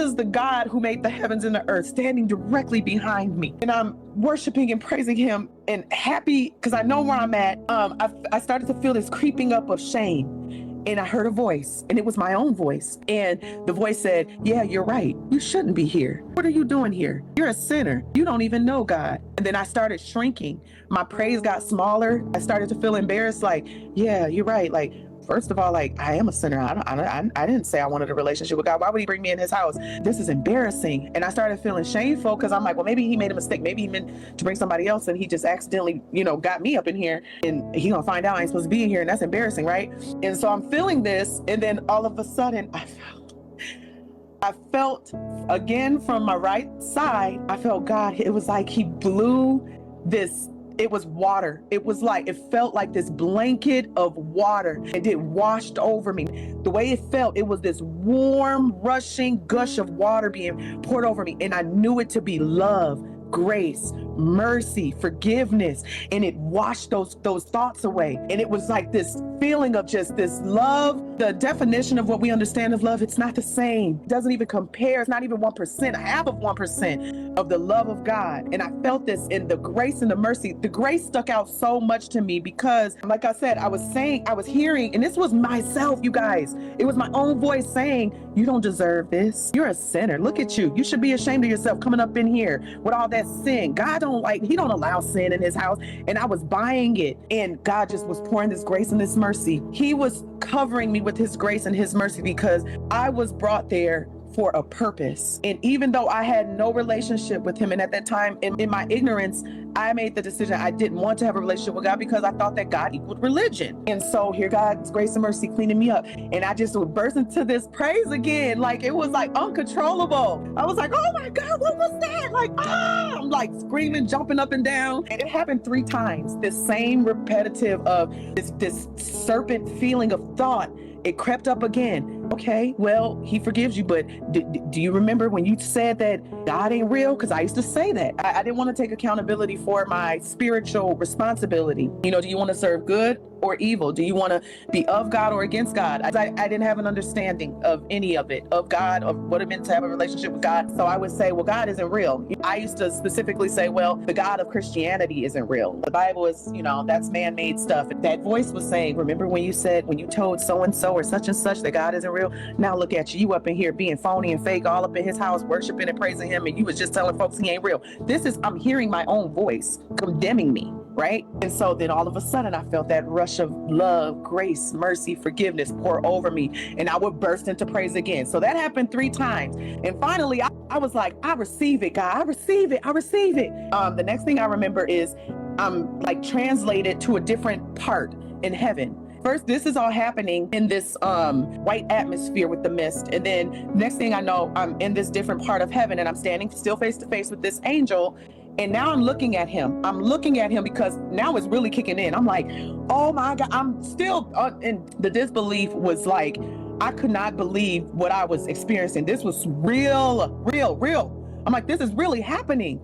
is the God who made the heavens and the earth standing directly behind me. And I'm worshiping and praising him and happy because I know where I'm at. I started to feel this creeping up of shame. And I heard a voice, and it was my own voice. And the voice said, yeah, you're right. You shouldn't be here. What are you doing here? You're a sinner. You don't even know God. And then I started shrinking. My praise got smaller. I started to feel embarrassed, like, yeah, you're right. Like, first of all, like, I am a sinner. I didn't say I wanted a relationship with God. Why would he bring me in his house? This is embarrassing. And I started feeling shameful because I'm like, well, maybe he made a mistake. Maybe he meant to bring somebody else and he just accidentally, got me up in here and he gonna find out I ain't supposed to be in here. And that's embarrassing, right? And so I'm feeling this. And then all of a sudden I felt again from my right side, I felt God. It was like he blew this. It was water. It was like, it felt like this blanket of water and it washed over me. The way it felt, it was this warm, rushing gush of water being poured over me. And I knew it to be love, grace, mercy, forgiveness. And it washed those thoughts away. And it was like this feeling of just this love. The definition of what we understand of love, it's not the same. It doesn't even compare. It's not even 1%, half of 1% of the love of God. And I felt this in the grace and the mercy. The grace stuck out so much to me because, like I said, I was hearing, and this was myself, you guys. It was my own voice saying, you don't deserve this. You're a sinner. Look at you. You should be ashamed of yourself coming up in here with all that sin. God he don't allow sin in his house. And I was buying it. And God just was pouring this grace and this mercy. He was covering me with his grace and his mercy because I was brought there for a purpose. And even though I had no relationship with him, and at that time in my ignorance, I made the decision I didn't want to have a relationship with God because I thought that God equaled religion. And so here God's grace and mercy cleaning me up. And I just would burst into this praise again. Like it was like uncontrollable. I was like, oh my God, what was that? Like, I'm like screaming, jumping up and down. And it happened 3 times. This same repetitive of this serpent feeling of thought. It crept up again. Okay, well, he forgives you, but do you remember when you said that God ain't real? Because I used to say that. I didn't want to take accountability for my spiritual responsibility. Do you want to serve good or evil? Do you want to be of God or against God? I didn't have an understanding of any of it, of God, of what it meant to have a relationship with God. So I would say, well, God isn't real. I used to specifically say, well, the God of Christianity isn't real. The Bible is, that's man-made stuff. That voice was saying, remember when you told so-and-so or such and such that God isn't real? Now look at you up in here being phony and fake, all up in his house, worshiping and praising him. And you was just telling folks he ain't real. I'm hearing my own voice condemning me. Right? And so then all of a sudden I felt that rush of love, grace, mercy, forgiveness pour over me. And I would burst into praise again. So that happened 3 times. And finally, I was like, I receive it, God. I receive it. I receive it. The next thing I remember is I'm like translated to a different part in heaven. First, this is all happening in this white atmosphere with the mist. And then next thing I know, I'm in this different part of heaven and I'm standing still face to face with this angel. And now I'm looking at him. I'm looking at him because now it's really kicking in. I'm like, oh my God, I'm still, and the disbelief was like, I could not believe what I was experiencing. This was real. I'm like, this is really happening.